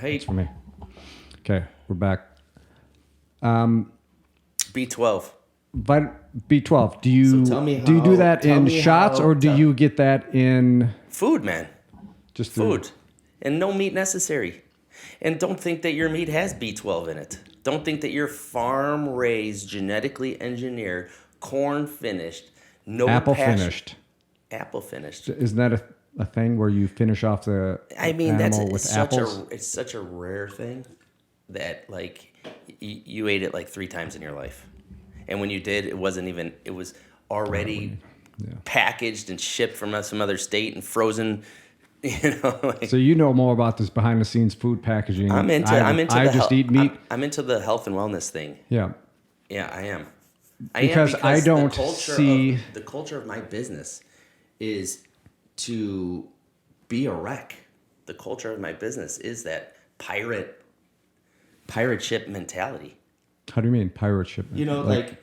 Hey, That's for me. Okay, we're back. B12. B12. Do you So tell me do you do how- that tell in me shots how or do to- you get that in Food, man. just through- Food. And no meat necessary. And don't think that your meat has B12 in it. Don't think that your farm raised, genetically engineered, corn finished, no apple passion- finished? Apple finished. Isn't that a thing where you finish off the I mean, animal with it's apples? it's such a rare thing that like you ate it like 3 times in your life. And when you did, it was already packaged and shipped from some other state and frozen. Like, So you know more about this behind the scenes food packaging. I'm into I the just eat meat. I'm into the health and wellness thing. Yeah. Yeah, I am. Because I don't see- the culture of my business is to be a wreck. The culture of my business is that pirate ship mentality. How do you mean pirate ship? Like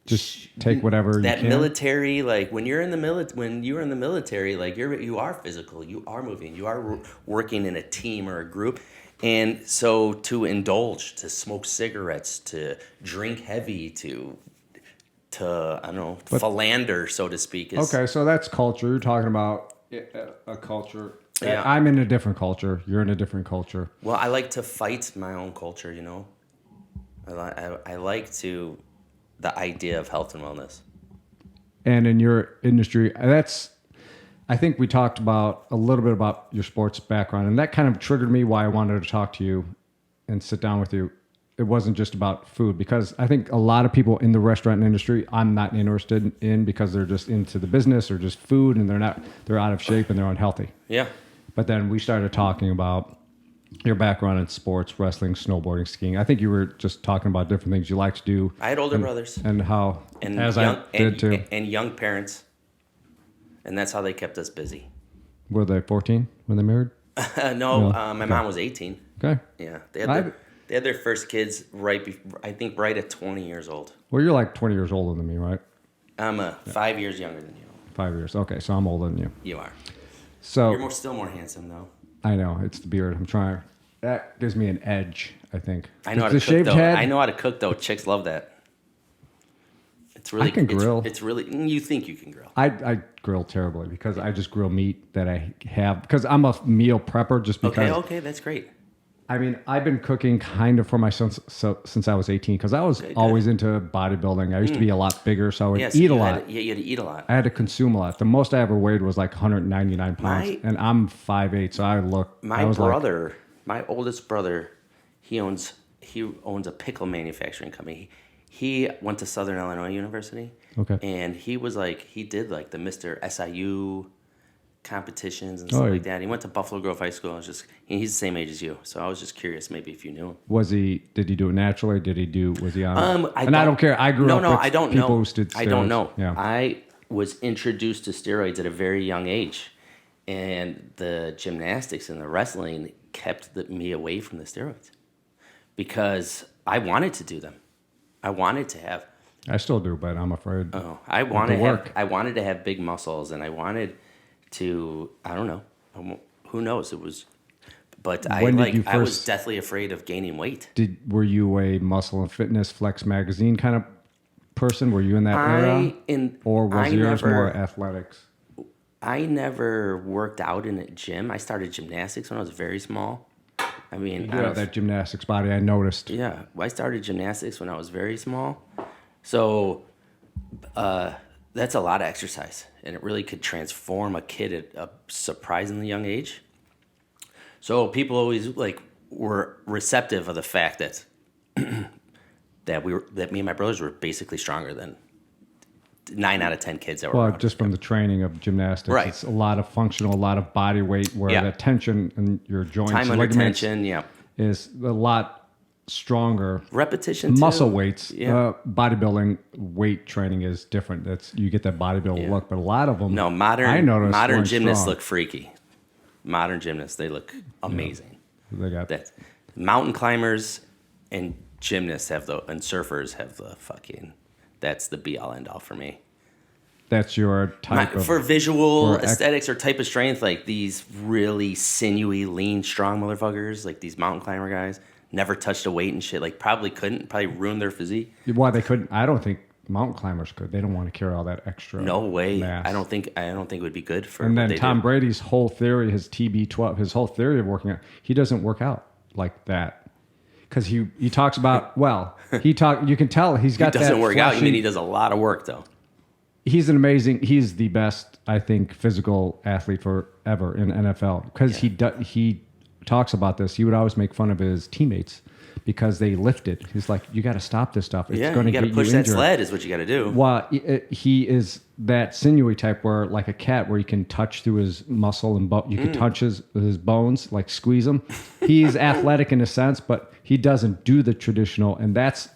just take whatever that you can. military, like when you're in the military, like you are physical, you are moving, you are working in a team or a group. And so to indulge, to smoke cigarettes, to drink heavy, to I don't know, philander, so to speak. Okay, so that's culture. You're talking about a culture. Yeah. I'm in a different culture. You're in a different culture. Well, I like to fight my own culture, I like the idea of health and wellness. And in your industry, I think we talked about a little bit about your sports background, and that kind of triggered me why I wanted to talk to you and sit down with you. It wasn't just about food, because I think a lot of people in the restaurant industry I'm not interested in because they're just into the business or just food, and they're out of shape and they're unhealthy. Yeah. But then we started talking about your background in sports, wrestling, snowboarding, skiing. I think you were just talking about different things you like to do. I had older brothers. And how, And as young, I did too. and young parents. And that's how they kept us busy. Were they 14 when they married? No, my mom was 18. Okay. Yeah. They had their first kids right at 20 years old. Well, you're like 20 years older than me, right? I'm 5 years younger than you. 5 years. Okay, so I'm older than you. You are. So You're still more handsome, though. I know, it's the beard. I'm trying. That gives me an edge, I think. I know how It's to the cook, shaved though. head. I know how to cook, though. Chicks love that. It's really. I can grill. It's really. You think you can grill? I grill terribly because I just grill meat that I have, because I'm a meal prepper just because. Okay, that's great. I mean, I've been cooking kind of for myself since I was 18, because I was always into bodybuilding. I used to be a lot bigger, so I would eat a lot. You had to eat a lot. I had to consume a lot. The most I ever weighed was like 199 pounds, and I'm 5'8", so I look. My oldest brother, he owns a pickle manufacturing company. He went to Southern Illinois University. Okay. And he did like the Mr. SIU competitions and stuff like that. He went to Buffalo Grove High School. He's the same age as you, so I was just curious, maybe if you knew him. Did he do it naturally? Was he on? I don't care. I grew up with I don't people know. who did steroids. I don't know. Yeah. I was introduced to steroids at a very young age, and the gymnastics and the wrestling kept me away from the steroids because I wanted to do them. I wanted to have. I still do, but I'm afraid. Oh, I wanted to have big muscles, and I wanted to. I don't know. Who knows? It was. But I was deathly afraid of gaining weight. Were you a Muscle and Fitness Flex magazine kind of person? Were you in that era? Or was yours more athletics? I never worked out in a gym. I started gymnastics when I was very small. I mean, you do have that gymnastics body, I noticed. Yeah, I started gymnastics when I was very small. So that's a lot of exercise, and it really could transform a kid at a surprisingly young age. So people always were receptive of the fact that that me and my brothers were basically stronger than 9 out of 10 kids that were around. Just from the training of gymnastics. Right. It's a lot of functional, a lot of body weight, where the tension in your joints, time under tension, is a lot stronger. Repetition too. Muscle weights, bodybuilding weight training is different. You get that bodybuilder look, but a lot of them. No, modern gymnasts look freaky. Modern gymnasts, they look amazing. Yeah. They got that. Mountain climbers and gymnasts and surfers have the fucking. That's the be all end all for me. That's your type of for visual for aesthetics or type of strength, like these really sinewy, lean, strong motherfuckers, like these mountain climber guys, never touched a weight and shit. Like probably ruin their physique. Why they couldn't? I don't think mountain climbers could. They don't want to carry all that extra. No way. Mass. I don't think it would be good for. And what then they Tom do. Brady's whole theory, his TB12, his whole theory of working out, he doesn't work out like that because he talks about you can tell he's got He doesn't that work out. You fleshy- mean he does a lot of work though? He's the best, I think, physical athlete forever in NFL because he talks about this. He would always make fun of his teammates because they lifted. He's like, you got to stop this stuff. It's going to you got to get push you that injured. sled is what you got to do. Well, he is that sinewy type where, like a cat, where you can touch through his muscle and you can touch his bones, like squeeze them. He's athletic in a sense, but he doesn't do the traditional, and that's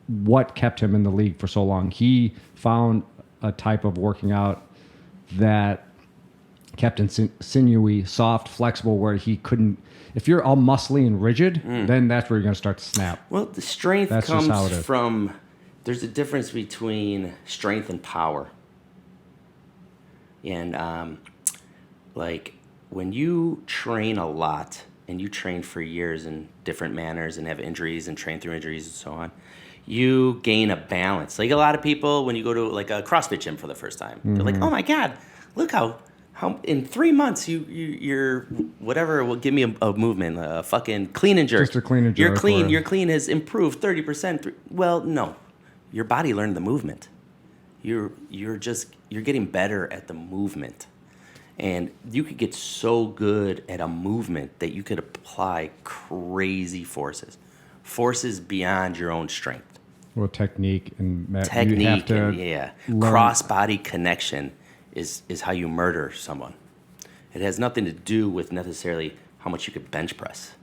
what kept him in the league for so long. He found a type of working out that kept him sinewy, soft, flexible, where he couldn't. If you're all muscly and rigid, then that's where you're going to start to snap. Well, the strength That's just how it comes is. from. There's a difference between strength and power. And like when you train a lot and you train for years in different manners and have injuries and train through injuries and so on, you gain a balance. Like a lot of people, when you go to like a CrossFit gym for the first time, they're like, "Oh my God, look how in 3 months you're whatever will give me a movement, a fucking clean and jerk. Just a clean and You're jerk clean. or- Your clean has improved 30%. Well, no, your body learned the movement. You're getting better at the movement, and you could get so good at a movement that you could apply crazy forces beyond your own strength. Well, technique and you have Technique to and learn- cross-body connection is how you murder someone. It has nothing to do with necessarily how much you could bench press.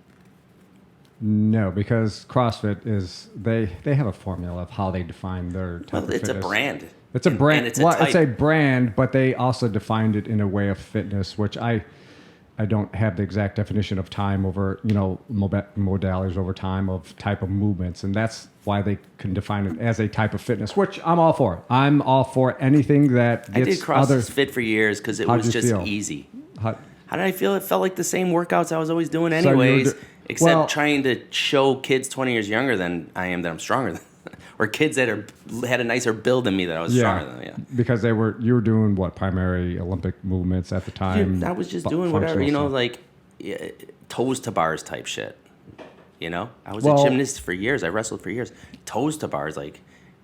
No, because CrossFit is they have a formula of how they define their type Well, of it's a fitness. brand. It's a brand. And it's a It's a type. brand, but they also defined it in a way of fitness, which I don't have the exact definition of time over, modalities over time of type of movements. And that's why they can define it as a type of fitness, which I'm all for. I'm all for anything that I did gets others. CrossFit for years because it How'd was you just feel? easy. How- How did I feel? It felt like the same workouts I was always doing So you were anyways, do- except well- trying to show kids 20 years younger than I am that I'm stronger than, or kids that had a nicer build than me that I was stronger than. Yeah. Because you were doing what, primary Olympic movements at the time. Dude, I was just fu- doing whatever, functional stuff. like toes to bars type shit. I was Well- a gymnast for years. I wrestled for years. Toes to bars, like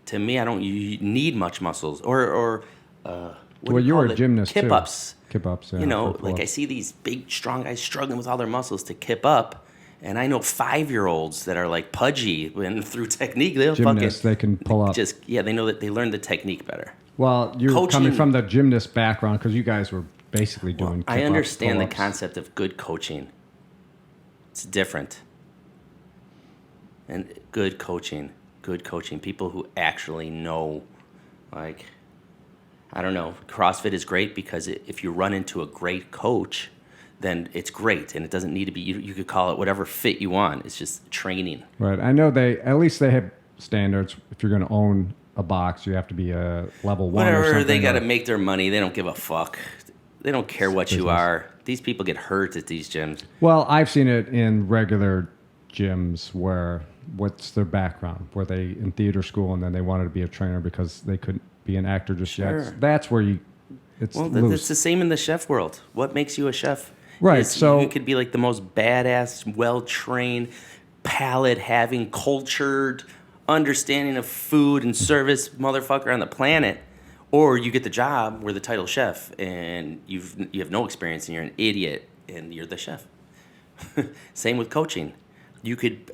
to me, I don't need much muscles or what do Well, you call were a it? kip Kip too. ups. Kip ups, yeah. Like I pull-ups. see these big, strong guys struggling with all their muscles to kip up, and I know 5-year-olds that are like pudgy and through technique they'll Gymnasts, fucking they can pull up. they know that they learned the technique better. Well, you're Coaching- coming from the gymnast background because you guys were basically doing. I kip-ups, understand the pull-ups. concept of good coaching. It's different. And good coaching, people who actually know, like, I don't know, CrossFit is great because if you run into a great coach, then it's great, and it doesn't need to be, you could call it whatever fit you want. It's just training. Right. I know at least they have standards. If you're going to own a box, you have to be a level 1 or Whatever, something. they got to or- make their money. They don't give a fuck. They don't care what you business. are. These people get hurt at these gyms. Well, I've seen it in regular gyms where what's their background? Were they in theater school and then they wanted to be a trainer because they couldn't be an actor just Sure. yet? That's where it's Well, loose. it's the same in the chef world. What makes you a chef? Right, is so- you could be like the most badass, well-trained, palate-having, cultured, understanding of food and service motherfucker on the planet, or you get the job where the title chef and you have no experience and you're an idiot and you're the chef. Same with coaching. You could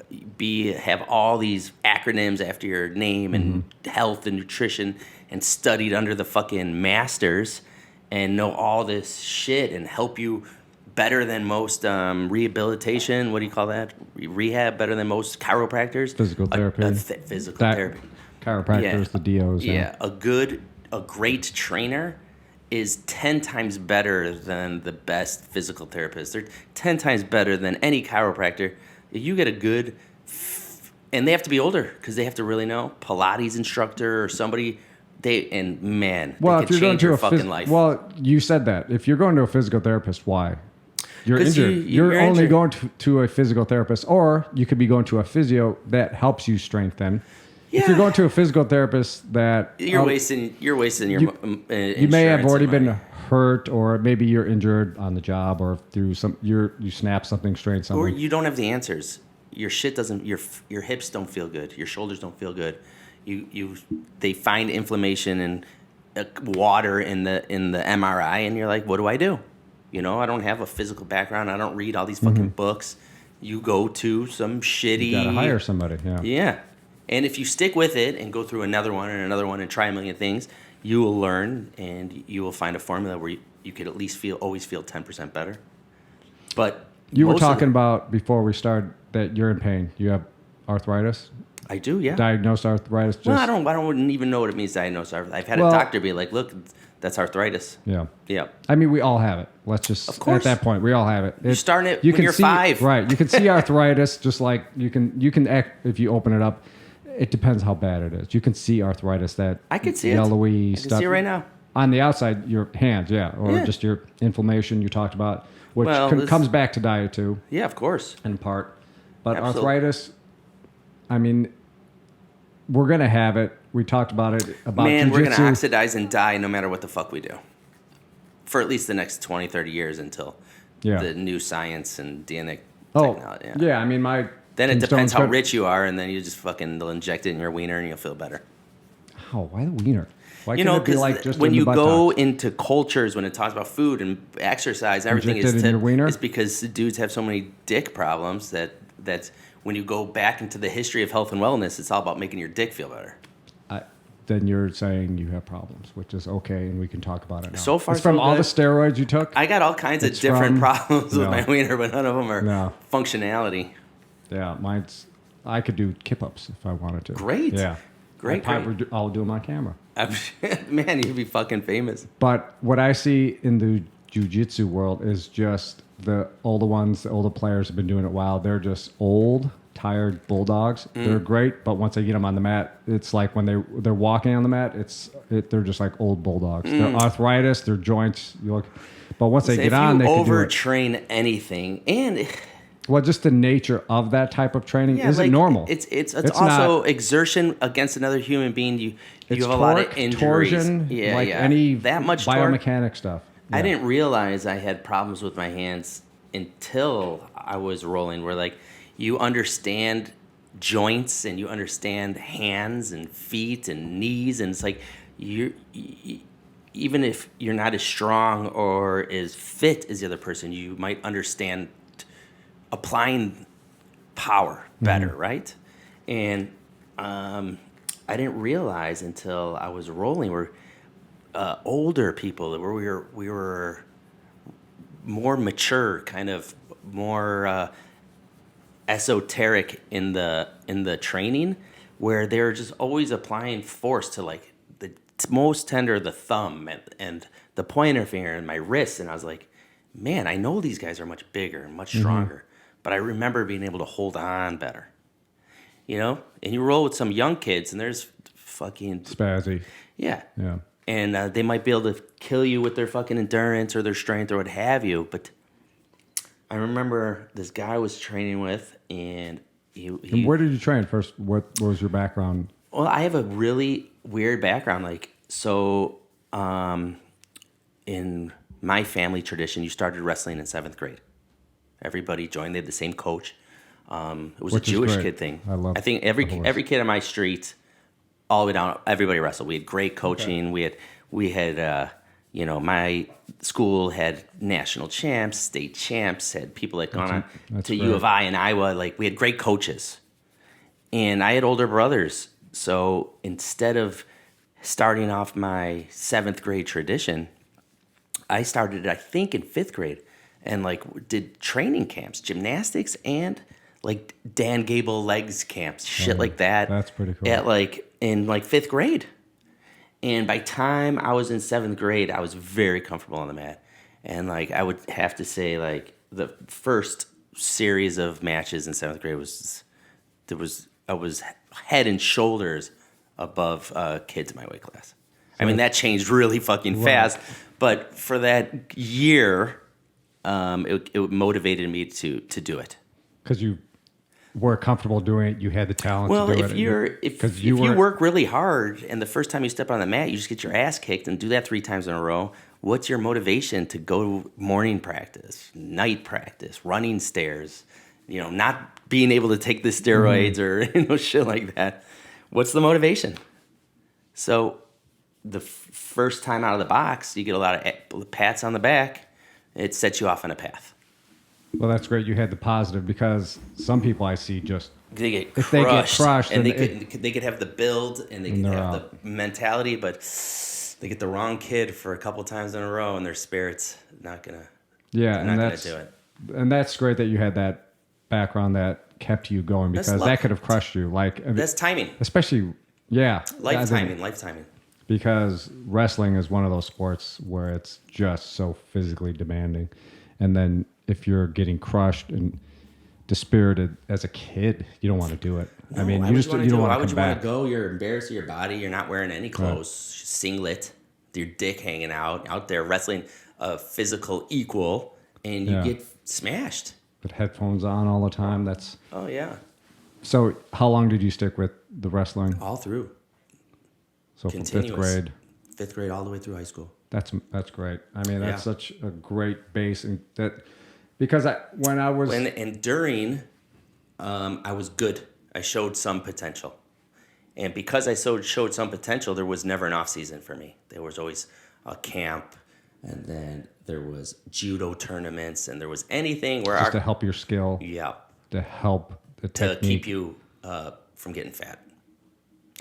have all these acronyms after your name and health and nutrition and studied under the fucking masters and know all this shit and help you better than most rehabilitation. What do you call that? Rehab better than most chiropractors. Physical therapy. Physical That- therapy. Chiropractors, the DOs. Yeah, a great trainer is 10 times better than the best physical therapist. They're 10 times better than any chiropractor. If you get a good, and they have to be older because they have to really know, Pilates instructor or somebody Man, Well, they if can you're going change to your a fucking life. well, you said that. If you're going to a physical therapist, why? You're 'Cause injured. you're You're only injured. going to a physical therapist, or you could be going to a physio that helps you strengthen. If you're Yeah. going to a physical therapist that You're wasting your you may have insurance already and been money. hurt, or maybe you're injured on the job, or through you snap something, strain Or something. you don't have the answers. Your shit doesn't. Your hips don't feel good. Your shoulders don't feel good. They find inflammation and water in the MRI, and you're like, what do I do? You know, I don't have a physical background. I don't read all these fucking books. You go to some shitty. You got to hire somebody. Yeah. Yeah. And if you stick with it and go through another one and try a million things, you will learn and you will find a formula where you could at least always feel 10% better. But You were most of talking about before we started that you're in pain. You have arthritis, I do, yeah. diagnosed arthritis. Well, I don't even know what it means diagnosed arthritis. I've had Well- a doctor be like, look, that's arthritis. Yeah. Yeah. I mean, we all have it. Let's just Of course. at that point, we all have it. You're starting it when you're see, 5. right? You can see arthritis, just like you can act if you open it up. It depends how bad it is. You can see arthritis, that I could see it. yellowy I stuff. can see it right now. On the outside, your hands, yeah, or Yeah. just your inflammation you talked about, which Well, comes back to diet too, Yeah, of course. in part. But Absolutely. arthritis, I mean, we're gonna have it. We talked about it about Man, we're going to jujitsu. oxidize and die no matter what the fuck we do. For at least the next 20, 30 years until Yeah. the new science and DNA Oh, technology. yeah. I mean, my Then it depends tombstone's how got- rich you are, and then you just fucking they'll inject it in your wiener and you'll feel better. Oh, why the wiener? Why You can't know, it be because like just when in the you go buttocks? into cultures, when it talks about food and exercise, everything Inject it in your wiener? is because the dudes have so many dick problems that when you go back into the history of health and wellness, it's all about making your dick feel better. Then you're saying you have problems, which is okay, and we can talk about it now. So far, it's from so all the good. steroids you took. I got all kinds of It's different from- problems with No. my wiener, but none of them are No. functionality. Yeah, mine's. I could do kip-ups if I wanted to. Great. Yeah. Great, I'll do them on camera. Man, you'd be fucking famous. But what I see in the jiu-jitsu world is just the older ones, the older players have been doing it a while. They're just old, tired bulldogs. They're great, but once they get them on the mat, it's like when they're walking on the mat, they're just like old bulldogs. Their arthritis, their joints. But once they So get on, they if you can do it. overtrain anything, and Well, just the nature of that type of training isn't normal. It's It's also not- exertion against another human being. You It's have a lot of torque, injuries. torsion, Yeah, like yeah. any that much torque. biomechanic stuff. I Yeah. didn't realize I had problems with my hands until I was rolling. Where like you understand joints and you understand hands and feet and knees, and it's like even if you're not as strong or as fit as the other person, you might understand applying power better, right? And I didn't realize until I was rolling where older people where we were more mature, kind of more esoteric in the training, where they're just always applying force to like the most tender of the thumb and the pointer finger and my wrist, and I was like, man, I know these guys are much bigger and much stronger, but I remember being able to hold on better, you know. And you roll with some young kids, and there's fucking Spazzy. yeah. Yeah. And they might be able to kill you with their fucking endurance or their strength or what have you. But I remember this guy I was training with, and And where did you train first? What was your background? well, I have a really weird background. Like, so in my family tradition, you started wrestling in 7th grade. Everybody joined. They had the same coach. It was Which a is Jewish great. kid thing. I love I think the every horse. every kid on my street, all the way down, everybody wrestled. We had great coaching. We had my school had national champs, state champs, had people that gone on that's to great. U of I and Iowa. Like, we had great coaches. And I had older brothers. So instead of starting off my 7th grade tradition, I started, I think, in 5th grade and like did training camps, gymnastics, and like Dan Gable legs camps, shit like that. That's pretty cool. At like in like 5th grade. And by time I was in 7th grade, I was very comfortable on the mat. And like I would have to say, like, the first series of matches in 7th grade I was head and shoulders above kids in my weight class. I mean, that changed really fucking fast. But for that year, it motivated me to do it. Because you were comfortable doing it, you had the talent Well, to do if you work really hard and the first time you step on the mat, you just get your ass kicked and do that 3 times in a row, what's your motivation to go to morning practice, night practice, running stairs, not being able to take the steroids or shit like that? What's the motivation? So the first time out of the box, you get a lot of pats on the back. It sets you off on a path. Well, that's great. You had the positive because some people I see just they get if crushed, they get crushed, and they could have the build and they could have out. the mentality, but they get the wrong kid for a couple times in a row, and their spirit's not gonna. And gonna do it. And that's great that you had that background that kept you going because that could have crushed you. That's timing, especially life timing. Because wrestling is one of those sports where it's just so physically demanding, and then if you're getting crushed and dispirited as a kid, you don't want to do it. No, I mean, you don't want to come back. Why would you want to go? You're embarrassing your body. You're not wearing any clothes, singlet, your dick hanging out there wrestling a physical equal, and you get smashed. With headphones on all the time. Oh yeah. So how long did you stick with the wrestling? All through. So from 5th grade. 5th grade all the way through high school. That's great. I mean, that's such a great base, and that because when I was during, I was good. I showed some potential, and because I showed some potential, there was never an off season for me. There was always a camp, and then there was judo tournaments, and there was anything where to help your skill. Yeah. To help the technique. To keep you from getting fat.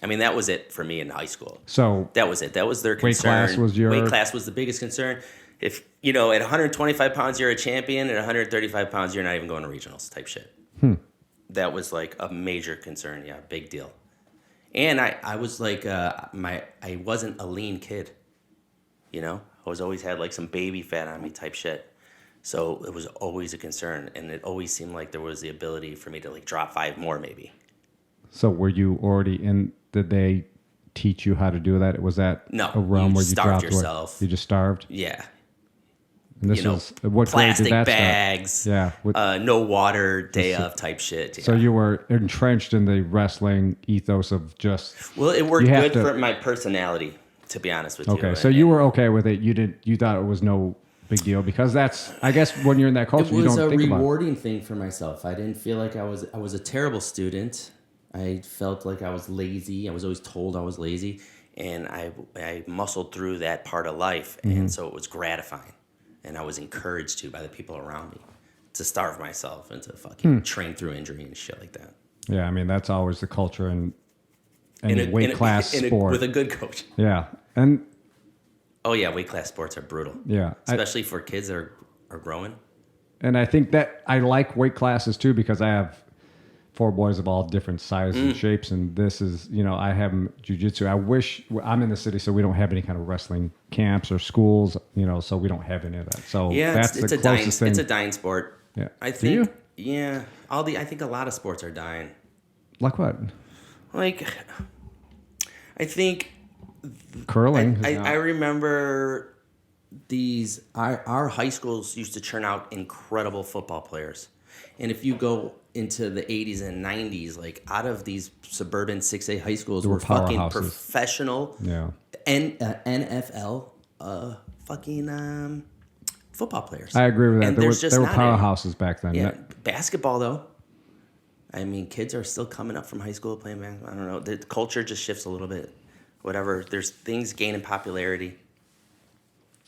I mean, that was it for me in high school. So that was it. That was their concern. Weight class was the biggest concern. If at 125 pounds you're a champion, at 135 pounds you're not even going to regionals type shit. That was like a major concern. Yeah, big deal. And I was like I wasn't a lean kid. I was always had like some baby fat on me type shit. So it was always a concern, and it always seemed like there was the ability for me to like drop 5 more maybe. So were you already in? Did they teach you how to do that? Was that a realm where you starved dropped yourself? You just starved. Yeah. And this was what plastic grade did that bags. Start? Yeah. No water, day of type shit. Yeah. So you were entrenched in the wrestling ethos of just. Well, it worked good for my personality, to be honest with you. Okay, so you were okay with it. You thought it was no big deal because that's. I guess when you're in that culture, you don't think about it. It was a rewarding thing for myself. I didn't feel like I was a terrible student. I felt like I was lazy. I was always told I was lazy, and I muscled through that part of life, and so it was gratifying, and I was encouraged to by the people around me to starve myself and to fucking train through injury and shit like that. Yeah, I mean that's always the culture in weight class sport with a good coach. Yeah, and weight class sports are brutal. Yeah, especially for kids that are growing. And I think that I like weight classes too because I have 4 boys of all different sizes and shapes, and this is, I have jiu-jitsu. I wish I'm in the city, so we don't have any kind of wrestling camps or schools, so we don't have any of that. So that's the closest thing. It's a dying sport. Yeah, I think. Yeah, I think a lot of sports are dying. Like what? Like, I think curling. I remember our high schools used to churn out incredible football players. And if you go into the 80s and 90s, like out of these suburban 6A high schools were fucking professional NFL fucking football players. I agree with that. And There were powerhouses back then. Yeah, basketball though. I mean, kids are still coming up from high school playing basketball. I don't know. The culture just shifts a little bit. Whatever. There's things gaining popularity.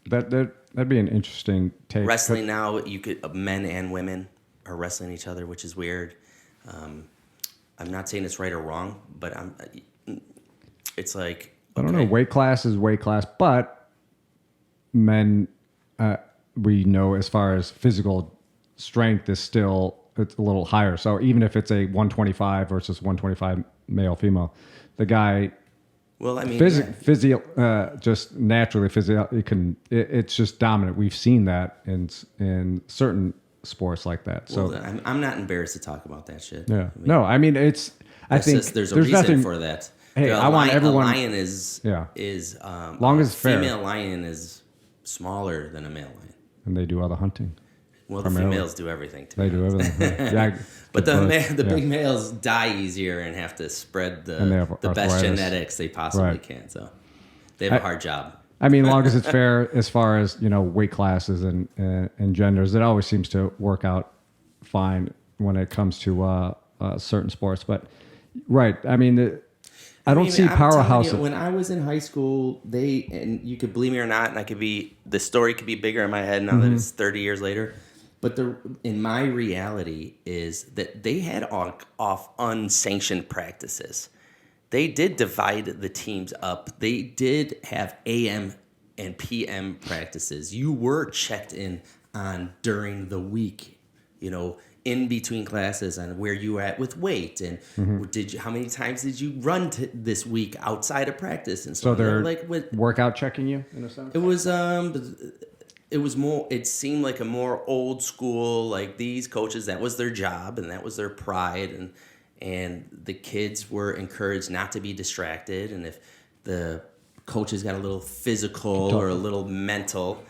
That'd be an interesting take. Wrestling now, men and women are wrestling each other, which is weird. I'm not saying it's right or wrong, but it's like, I don't know. Weight class is weight class, but men, we know as far as physical strength is still, it's a little higher. So even if it's a 125 versus 125 male, female, the guy, well, I mean, just naturally it's just dominant. We've seen that in certain sports like that. So I'm not embarrassed to talk about that shit. Yeah. I mean, I think there's a reason for that. hey, I want everyone. A lion is Yeah. long as it's fair. Female lion is smaller than a male lion. And they do all the hunting. Well, the primarily. females do everything. They do everything. Yeah. But the big males die easier and have to spread the best genetics they possibly can. So they have a hard job. I mean, long as it's fair as far as, weight classes and genders, it always seems to work out fine when it comes to certain sports. But, right, I mean, I don't see powerhouse. When I was in high school, and you could believe me or not, and the story could be bigger in my head now that it's 30 years later. But in my reality is that they had off unsanctioned practices. They did divide the teams up. They did have AM and PM practices. You were checked in on during the week, in between classes on where you were at with weight and how many times did you run this week outside of practice and so they're workout checking you in a sense. It was more. It seemed like a more old school. Like these coaches, that was their job and that was their pride, and the kids were encouraged not to be distracted. And if the coaches got a little physical or a little mental,